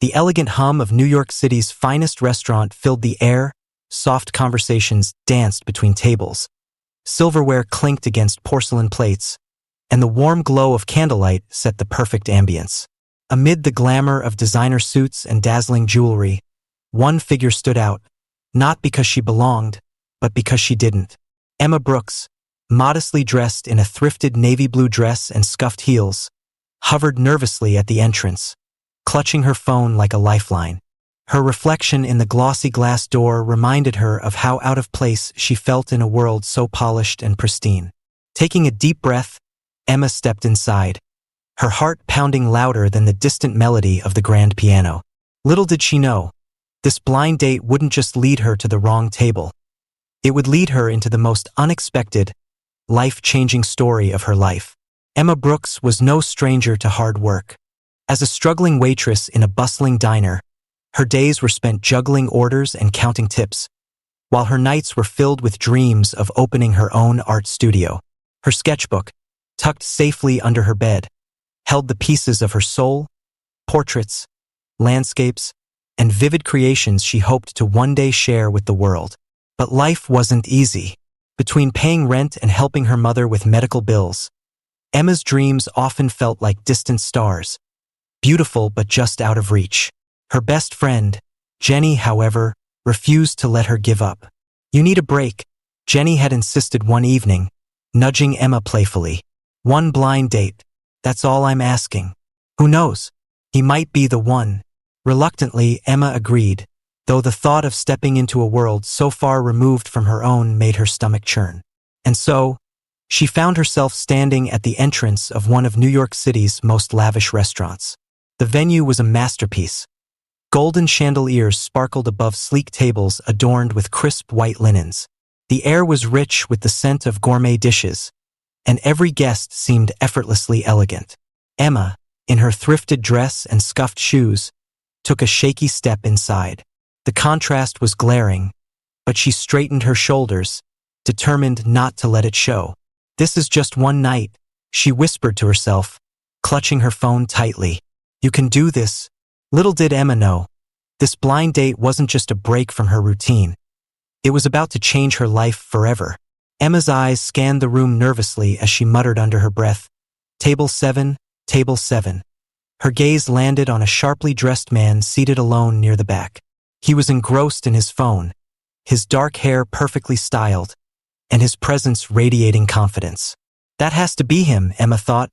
The elegant hum of New York City's finest restaurant filled the air, soft conversations danced between tables. Silverware clinked against porcelain plates, and the warm glow of candlelight set the perfect ambience. Amid the glamour of designer suits and dazzling jewelry, one figure stood out, not because she belonged, but because she didn't. Emma Brooks, modestly dressed in a thrifted navy blue dress and scuffed heels, hovered nervously at the entrance, clutching her phone like a lifeline. Her reflection in the glossy glass door reminded her of how out of place she felt in a world so polished and pristine. Taking a deep breath, Emma stepped inside, her heart pounding louder than the distant melody of the grand piano. Little did she know, this blind date wouldn't just lead her to the wrong table. It would lead her into the most unexpected, life-changing story of her life. Emma Brooks was no stranger to hard work. As a struggling waitress in a bustling diner, her days were spent juggling orders and counting tips, while her nights were filled with dreams of opening her own art studio. Her sketchbook, tucked safely under her bed, held the pieces of her soul, portraits, landscapes, and vivid creations she hoped to one day share with the world. But life wasn't easy. Between paying rent and helping her mother with medical bills, Emma's dreams often felt like distant stars, beautiful but just out of reach. Her best friend, Jenny, however, refused to let her give up. "You need a break," Jenny had insisted one evening, nudging Emma playfully. "One blind date, that's all I'm asking. Who knows? He might be the one." Reluctantly, Emma agreed, though the thought of stepping into a world so far removed from her own made her stomach churn. And so, she found herself standing at the entrance of one of New York City's most lavish restaurants. The venue was a masterpiece. Golden chandeliers sparkled above sleek tables adorned with crisp white linens. The air was rich with the scent of gourmet dishes, and every guest seemed effortlessly elegant. Emma, in her thrifted dress and scuffed shoes, took a shaky step inside. The contrast was glaring, but she straightened her shoulders, determined not to let it show. "This is just one night," she whispered to herself, clutching her phone tightly. "You can do this." Little did Emma know, this blind date wasn't just a break from her routine. It was about to change her life forever. Emma's eyes scanned the room nervously as she muttered under her breath, "Table 7, table 7. Her gaze landed on a sharply dressed man seated alone near the back. He was engrossed in his phone, his dark hair perfectly styled, and his presence radiating confidence. "That has to be him," Emma thought,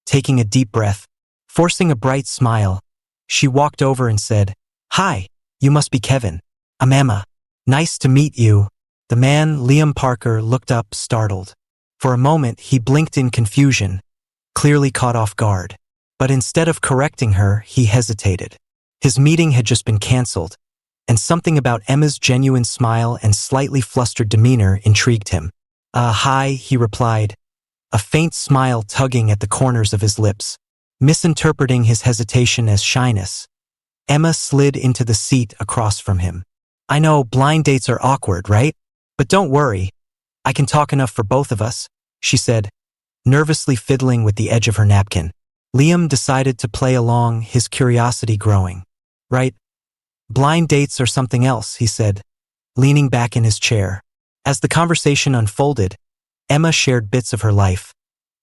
taking a deep breath. Forcing a bright smile, she walked over and said, "Hi, you must be Kevin. I'm Emma. Nice to meet you." The man, Liam Parker, looked up, startled. For a moment, he blinked in confusion, clearly caught off guard. But instead of correcting her, he hesitated. His meeting had just been canceled, and something about Emma's genuine smile and slightly flustered demeanor intrigued him. Hi," he replied, a faint smile tugging at the corners of his lips. Misinterpreting his hesitation as shyness, Emma slid into the seat across from him. "I know blind dates are awkward, right? But don't worry, I can talk enough for both of us," she said, nervously fiddling with the edge of her napkin. Liam decided to play along, his curiosity growing. "Right. Blind dates are something else," he said, leaning back in his chair. As the conversation unfolded, Emma shared bits of her life,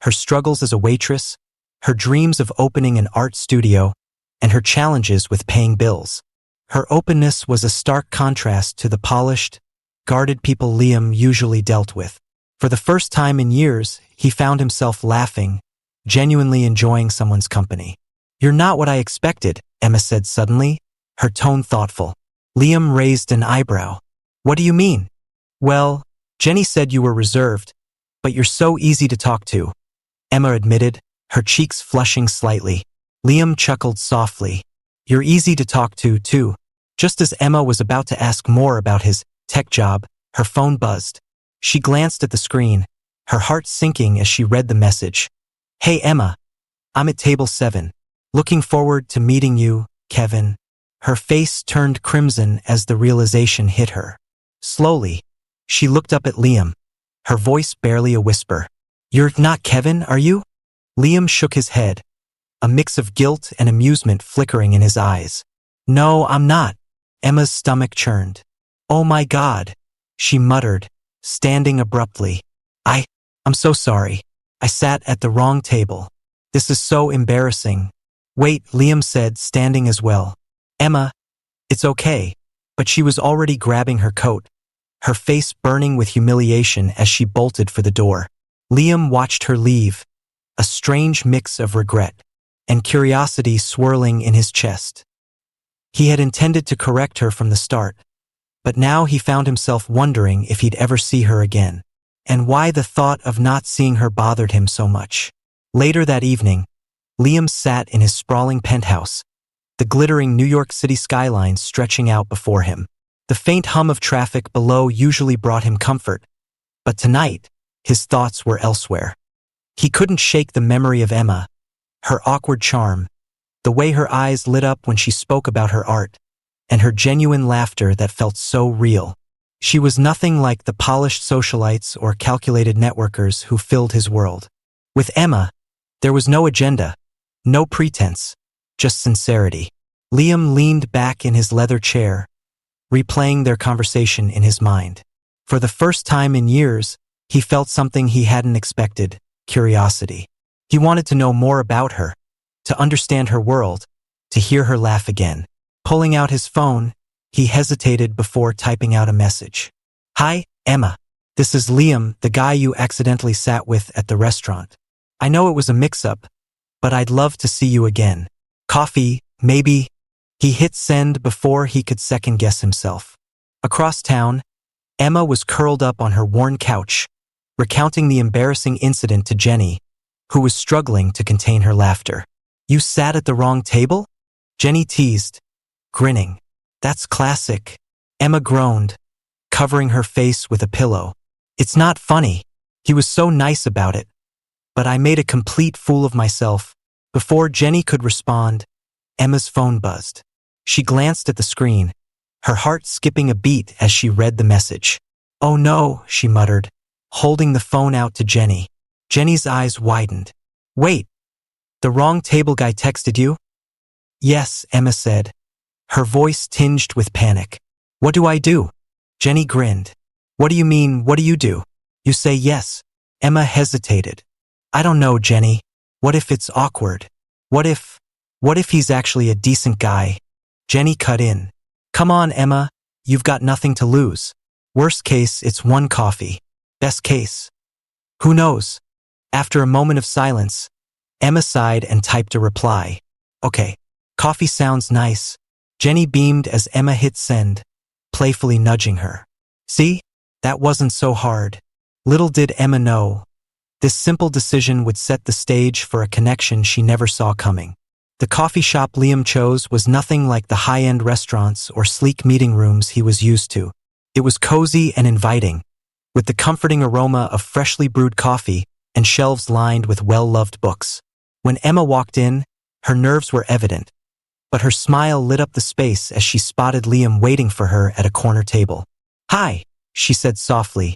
her struggles as a waitress, her dreams of opening an art studio, and her challenges with paying bills. Her openness was a stark contrast to the polished, guarded people Liam usually dealt with. For the first time in years, he found himself laughing, genuinely enjoying someone's company. "You're not what I expected," Emma said suddenly, her tone thoughtful. Liam raised an eyebrow. "What do you mean?" "Well, Jenny said you were reserved, but you're so easy to talk to," Emma admitted, her cheeks flushing slightly. Liam chuckled softly. "You're easy to talk to, too." Just as Emma was about to ask more about his tech job, her phone buzzed. She glanced at the screen, her heart sinking as she read the message. "Hey Emma, I'm at table 7. Looking forward to meeting you, Kevin." Her face turned crimson as the realization hit her. Slowly, she looked up at Liam, her voice barely a whisper. "You're not Kevin, are you?" Liam shook his head, a mix of guilt and amusement flickering in his eyes. No, I'm not. Emma's stomach churned. Oh my God, she muttered, standing abruptly. I'm so sorry. I sat at the wrong table. This is so embarrassing. Wait, Liam said, standing as well. Emma, it's okay. But she was already grabbing her coat, her face burning with humiliation as she bolted for the door. Liam watched her leave, a strange mix of regret and curiosity swirling in his chest. He had intended to correct her from the start, but now he found himself wondering if he'd ever see her again, and why the thought of not seeing her bothered him so much. Later that evening, Liam sat in his sprawling penthouse, the glittering New York City skyline stretching out before him. The faint hum of traffic below usually brought him comfort, but tonight, his thoughts were elsewhere. He couldn't shake the memory of Emma, her awkward charm, the way her eyes lit up when she spoke about her art, and her genuine laughter that felt so real. She was nothing like the polished socialites or calculated networkers who filled his world. With Emma, there was no agenda, no pretense, just sincerity. Liam leaned back in his leather chair, replaying their conversation in his mind. For the first time in years, he felt something he hadn't expected: curiosity. He wanted to know more about her, to understand her world, to hear her laugh again. Pulling out his phone, he hesitated before typing out a message. Hi, Emma. This is Liam, the guy you accidentally sat with at the restaurant. I know it was a mix-up, but I'd love to see you again. Coffee, maybe? He hit send before he could second-guess himself. Across town, Emma was curled up on her worn couch, recounting the embarrassing incident to Jenny, who was struggling to contain her laughter. You sat at the wrong table? Jenny teased, grinning. That's classic. Emma groaned, covering her face with a pillow. It's not funny. He was so nice about it. But I made a complete fool of myself. Before Jenny could respond, Emma's phone buzzed. She glanced at the screen, her heart skipping a beat as she read the message. Oh no, she muttered, holding the phone out to Jenny. Jenny's eyes widened. Wait, the wrong table guy texted you? Yes, Emma said, her voice tinged with panic. What do I do? Jenny grinned. What do you mean, what do you do? You say yes. Emma hesitated. I don't know, Jenny. What if it's awkward? What if he's actually a decent guy? Jenny cut in. Come on, Emma. You've got nothing to lose. Worst case, it's one coffee. Best case. Who knows? After a moment of silence, Emma sighed and typed a reply. Okay, coffee sounds nice. Jenny beamed as Emma hit send, playfully nudging her. See? That wasn't so hard. Little did Emma know, this simple decision would set the stage for a connection she never saw coming. The coffee shop Liam chose was nothing like the high-end restaurants or sleek meeting rooms he was used to. It was cozy and inviting, with the comforting aroma of freshly brewed coffee and shelves lined with well-loved books. When Emma walked in, her nerves were evident, but her smile lit up the space as she spotted Liam waiting for her at a corner table. Hi, she said softly,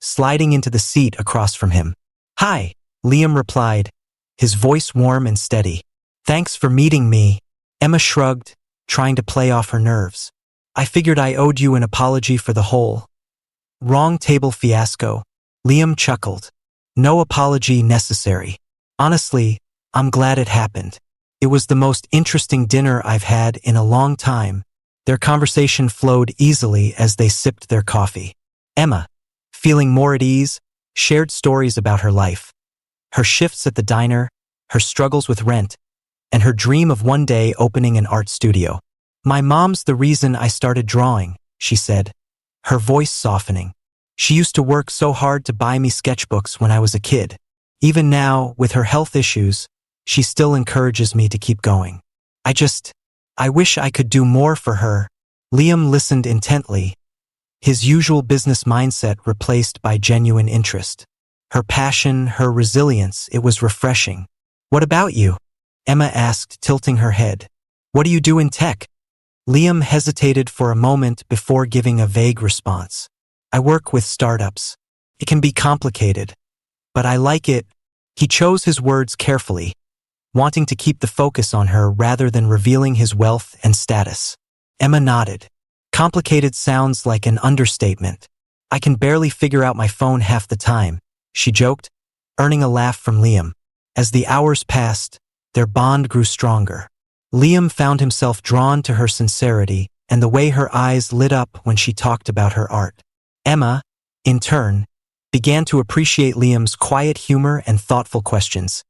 sliding into the seat across from him. Hi, Liam replied, his voice warm and steady. Thanks for meeting me. Emma shrugged, trying to play off her nerves. I figured I owed you an apology for the whole wrong table fiasco. Liam chuckled. No apology necessary. Honestly, I'm glad it happened. It was the most interesting dinner I've had in a long time. Their conversation flowed easily as they sipped their coffee. Emma, feeling more at ease, shared stories about her life, her shifts at the diner, her struggles with rent, and her dream of one day opening an art studio. My mom's the reason I started drawing, she said, her voice softening. She used to work so hard to buy me sketchbooks when I was a kid. Even now, with her health issues, she still encourages me to keep going. I wish I could do more for her. Liam listened intently, his usual business mindset replaced by genuine interest. Her passion, her resilience, it was refreshing. What about you? Emma asked, tilting her head. What do you do in tech? Liam hesitated for a moment before giving a vague response. I work with startups. It can be complicated, but I like it. He chose his words carefully, wanting to keep the focus on her rather than revealing his wealth and status. Emma nodded. Complicated sounds like an understatement. I can barely figure out my phone half the time, she joked, earning a laugh from Liam. As the hours passed, their bond grew stronger. Liam found himself drawn to her sincerity and the way her eyes lit up when she talked about her art. Emma, in turn, began to appreciate Liam's quiet humor and thoughtful questions,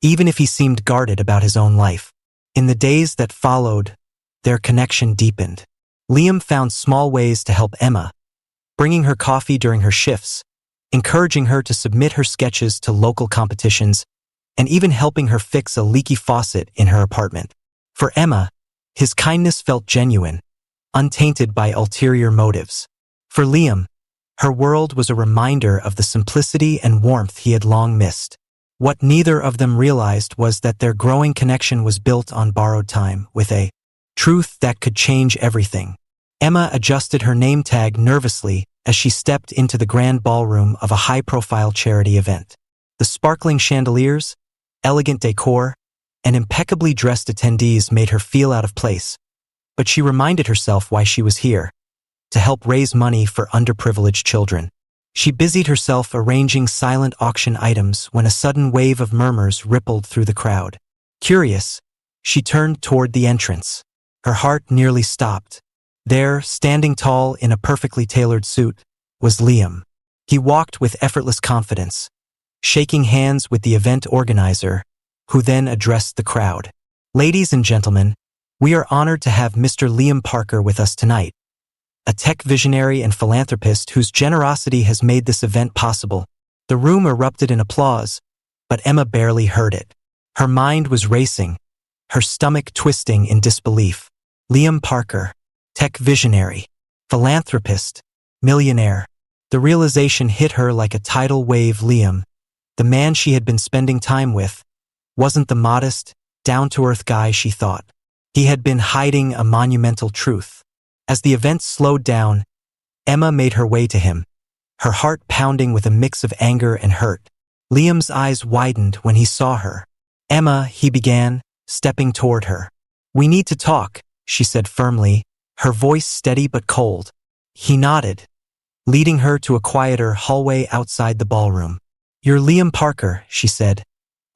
even if he seemed guarded about his own life. In the days that followed, their connection deepened. Liam found small ways to help Emma, bringing her coffee during her shifts, encouraging her to submit her sketches to local competitions, and even helping her fix a leaky faucet in her apartment. For Emma, his kindness felt genuine, untainted by ulterior motives. For Liam, her world was a reminder of the simplicity and warmth he had long missed. What neither of them realized was that their growing connection was built on borrowed time, with a truth that could change everything. Emma adjusted her name tag nervously as she stepped into the grand ballroom of a high-profile charity event. The sparkling chandeliers, elegant decor, and impeccably dressed attendees made her feel out of place, but she reminded herself why she was here: to help raise money for underprivileged children. She busied herself arranging silent auction items when a sudden wave of murmurs rippled through the crowd. Curious, she turned toward the entrance. Her heart nearly stopped. There, standing tall in a perfectly tailored suit, was Liam. He walked with effortless confidence, shaking hands with the event organizer, who then addressed the crowd. Ladies and gentlemen, we are honored to have Mr. Liam Parker with us tonight, a tech visionary and philanthropist whose generosity has made this event possible. The room erupted in applause, but Emma barely heard it. Her mind was racing, her stomach twisting in disbelief. Liam Parker, tech visionary, philanthropist, millionaire. The realization hit her like a tidal wave. Liam, the man she had been spending time with, wasn't the modest, down-to-earth guy she thought. He had been hiding a monumental truth. As the event slowed down, Emma made her way to him, her heart pounding with a mix of anger and hurt. Liam's eyes widened when he saw her. Emma, he began, stepping toward her. We need to talk, she said firmly, her voice steady but cold. He nodded, leading her to a quieter hallway outside the ballroom. You're Liam Parker, she said,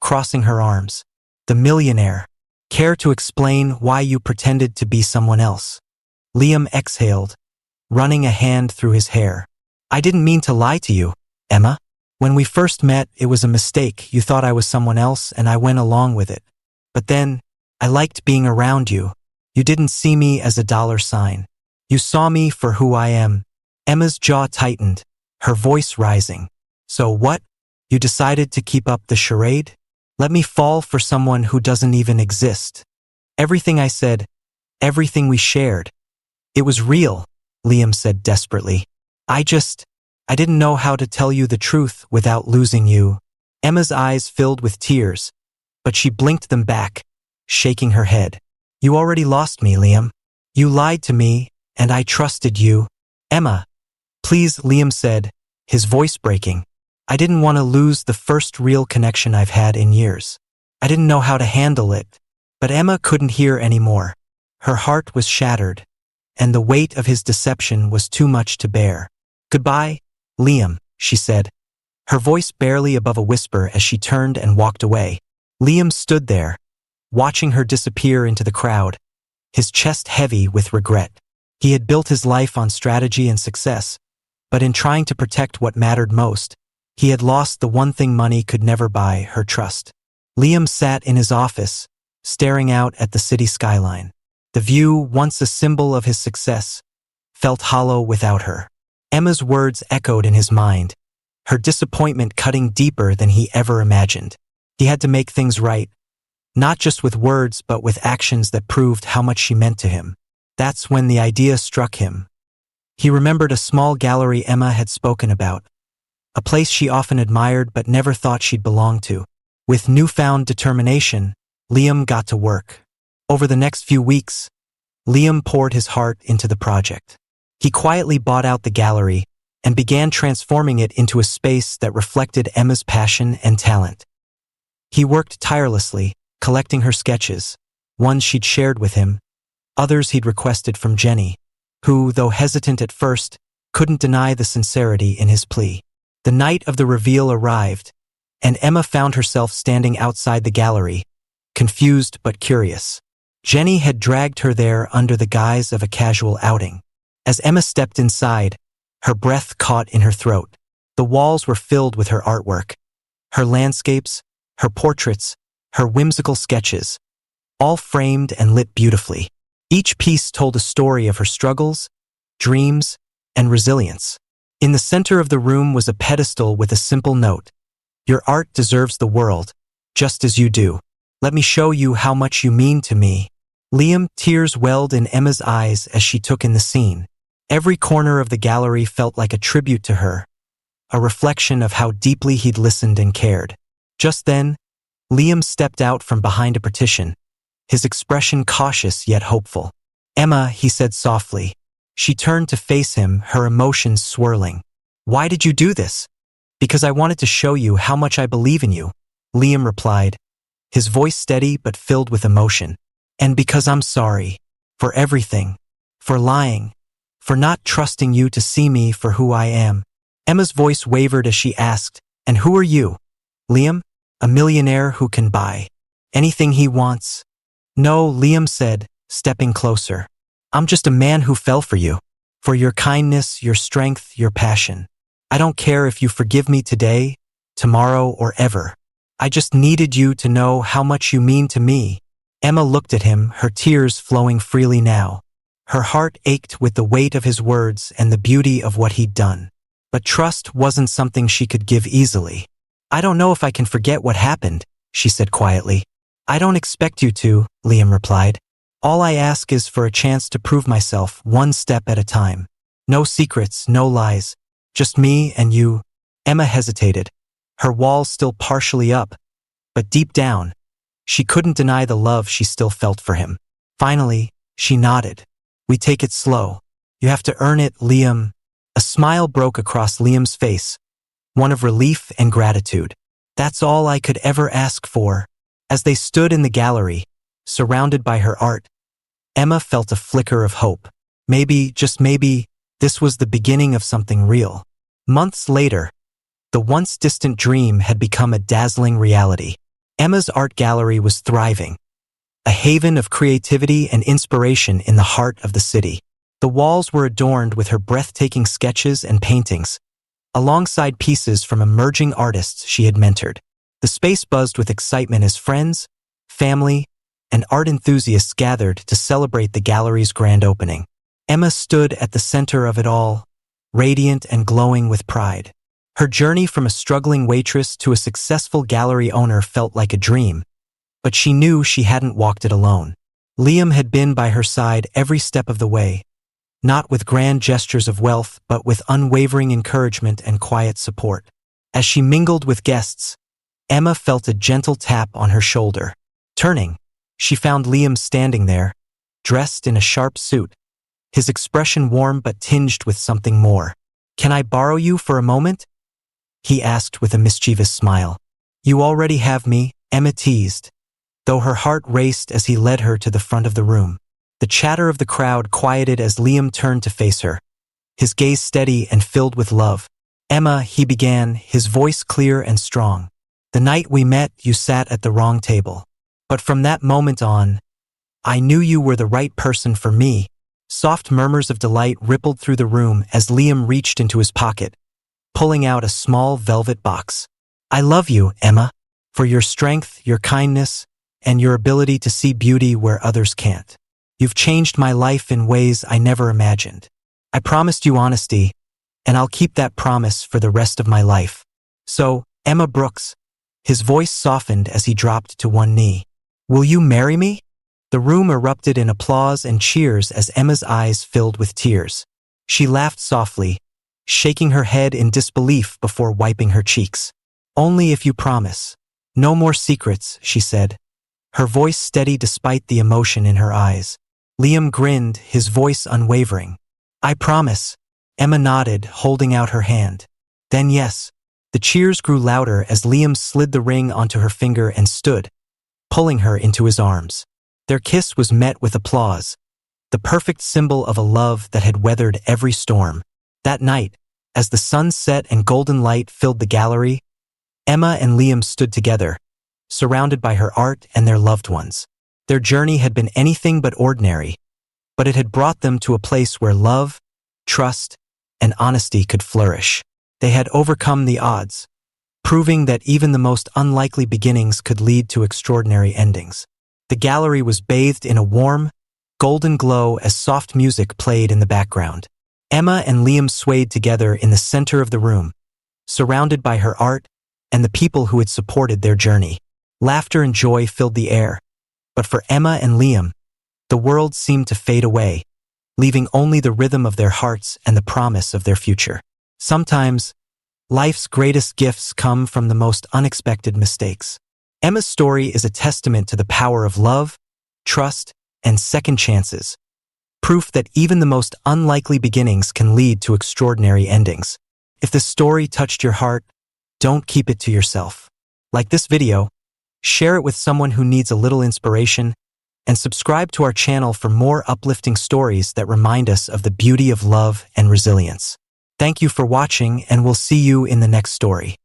crossing her arms. The millionaire. Care to explain why you pretended to be someone else? Liam exhaled, running a hand through his hair. I didn't mean to lie to you, Emma. When we first met, it was a mistake. You thought I was someone else and I went along with it. But then, I liked being around you. You didn't see me as a dollar sign. You saw me for who I am. Emma's jaw tightened, her voice rising. So what? You decided to keep up the charade? Let me fall for someone who doesn't even exist. Everything I said, everything we shared, it was real, Liam said desperately. I didn't know how to tell you the truth without losing you. Emma's eyes filled with tears, but she blinked them back, shaking her head. You already lost me, Liam. You lied to me, and I trusted you. Emma, please, Liam said, his voice breaking. I didn't want to lose the first real connection I've had in years. I didn't know how to handle it, but Emma couldn't hear anymore. Her heart was shattered, and the weight of his deception was too much to bear. Goodbye, Liam, she said, her voice barely above a whisper as she turned and walked away. Liam stood there, watching her disappear into the crowd, his chest heavy with regret. He had built his life on strategy and success, but in trying to protect what mattered most, he had lost the one thing money could never buy, her trust. Liam sat in his office, staring out at the city skyline. The view, once a symbol of his success, felt hollow without her. Emma's words echoed in his mind, her disappointment cutting deeper than he ever imagined. He had to make things right, not just with words but with actions that proved how much she meant to him. That's when the idea struck him. He remembered a small gallery Emma had spoken about, a place she often admired but never thought she'd belong to. With newfound determination, Liam got to work. Over the next few weeks, Liam poured his heart into the project. He quietly bought out the gallery and began transforming it into a space that reflected Emma's passion and talent. He worked tirelessly, collecting her sketches, ones she'd shared with him, others he'd requested from Jenny, who, though hesitant at first, couldn't deny the sincerity in his plea. The night of the reveal arrived, and Emma found herself standing outside the gallery, confused but curious. Jenny had dragged her there under the guise of a casual outing. As Emma stepped inside, her breath caught in her throat. The walls were filled with her artwork, her landscapes, her portraits, her whimsical sketches, all framed and lit beautifully. Each piece told a story of her struggles, dreams, and resilience. In the center of the room was a pedestal with a simple note: "Your art deserves the world, just as you do. Let me show you how much you mean to me." Tears welled in Emma's eyes as she took in the scene. Every corner of the gallery felt like a tribute to her, a reflection of how deeply he'd listened and cared. Just then, Liam stepped out from behind a partition, his expression cautious yet hopeful. "Emma," he said softly. She turned to face him, her emotions swirling. "Why did you do this?" "Because I wanted to show you how much I believe in you," Liam replied, his voice steady but filled with emotion. "And because I'm sorry. For everything. For lying. For not trusting you to see me for who I am." Emma's voice wavered as she asked, "And who are you?" "Liam, a millionaire who can buy anything he wants." "No," Liam said, stepping closer. "I'm just a man who fell for you. For your kindness, your strength, your passion. I don't care if you forgive me today, tomorrow, or ever. I just needed you to know how much you mean to me." Emma looked at him, her tears flowing freely now. Her heart ached with the weight of his words and the beauty of what he'd done. But trust wasn't something she could give easily. "I don't know if I can forget what happened," she said quietly. "I don't expect you to," Liam replied. "All I ask is for a chance to prove myself one step at a time. No secrets, no lies. Just me and you." Emma hesitated, her walls still partially up, but deep down, she couldn't deny the love she still felt for him. Finally, she nodded. "We take it slow. You have to earn it, Liam." A smile broke across Liam's face, one of relief and gratitude. "That's all I could ever ask for." As they stood in the gallery, surrounded by her art, Emma felt a flicker of hope. Maybe, just maybe, this was the beginning of something real. Months later, the once distant dream had become a dazzling reality. Emma's art gallery was thriving, a haven of creativity and inspiration in the heart of the city. The walls were adorned with her breathtaking sketches and paintings, alongside pieces from emerging artists she had mentored. The space buzzed with excitement as friends, family, and art enthusiasts gathered to celebrate the gallery's grand opening. Emma stood at the center of it all, radiant and glowing with pride. Her journey from a struggling waitress to a successful gallery owner felt like a dream, but she knew she hadn't walked it alone. Liam had been by her side every step of the way, not with grand gestures of wealth, but with unwavering encouragement and quiet support. As she mingled with guests, Emma felt a gentle tap on her shoulder. Turning, she found Liam standing there, dressed in a sharp suit, his expression warm but tinged with something more. "Can I borrow you for a moment?" he asked with a mischievous smile. "You already have me," Emma teased, though her heart raced as he led her to the front of the room. The chatter of the crowd quieted as Liam turned to face her, his gaze steady and filled with love. "Emma," he began, his voice clear and strong. "The night we met, you sat at the wrong table. But from that moment on, I knew you were the right person for me." Soft murmurs of delight rippled through the room as Liam reached into his pocket, pulling out a small velvet box. "I love you, Emma, for your strength, your kindness, and your ability to see beauty where others can't. You've changed my life in ways I never imagined. I promised you honesty, and I'll keep that promise for the rest of my life. So, Emma Brooks," his voice softened as he dropped to one knee, "will you marry me?" The room erupted in applause and cheers as Emma's eyes filled with tears. She laughed softly, shaking her head in disbelief before wiping her cheeks. "Only if you promise. No more secrets," she said, her voice steady despite the emotion in her eyes. Liam grinned, his voice unwavering. "I promise." Emma nodded, holding out her hand. "Then yes." The cheers grew louder as Liam slid the ring onto her finger and stood, pulling her into his arms. Their kiss was met with applause, the perfect symbol of a love that had weathered every storm. That night, as the sun set and golden light filled the gallery, Emma and Liam stood together, surrounded by her art and their loved ones. Their journey had been anything but ordinary, but it had brought them to a place where love, trust, and honesty could flourish. They had overcome the odds, proving that even the most unlikely beginnings could lead to extraordinary endings. The gallery was bathed in a warm, golden glow as soft music played in the background. Emma and Liam swayed together in the center of the room, surrounded by her art and the people who had supported their journey. Laughter and joy filled the air, but for Emma and Liam, the world seemed to fade away, leaving only the rhythm of their hearts and the promise of their future. Sometimes, life's greatest gifts come from the most unexpected mistakes. Emma's story is a testament to the power of love, trust, and second chances, proof that even the most unlikely beginnings can lead to extraordinary endings. If the story touched your heart, don't keep it to yourself. Like this video, share it with someone who needs a little inspiration, and subscribe to our channel for more uplifting stories that remind us of the beauty of love and resilience. Thank you for watching, and we'll see you in the next story.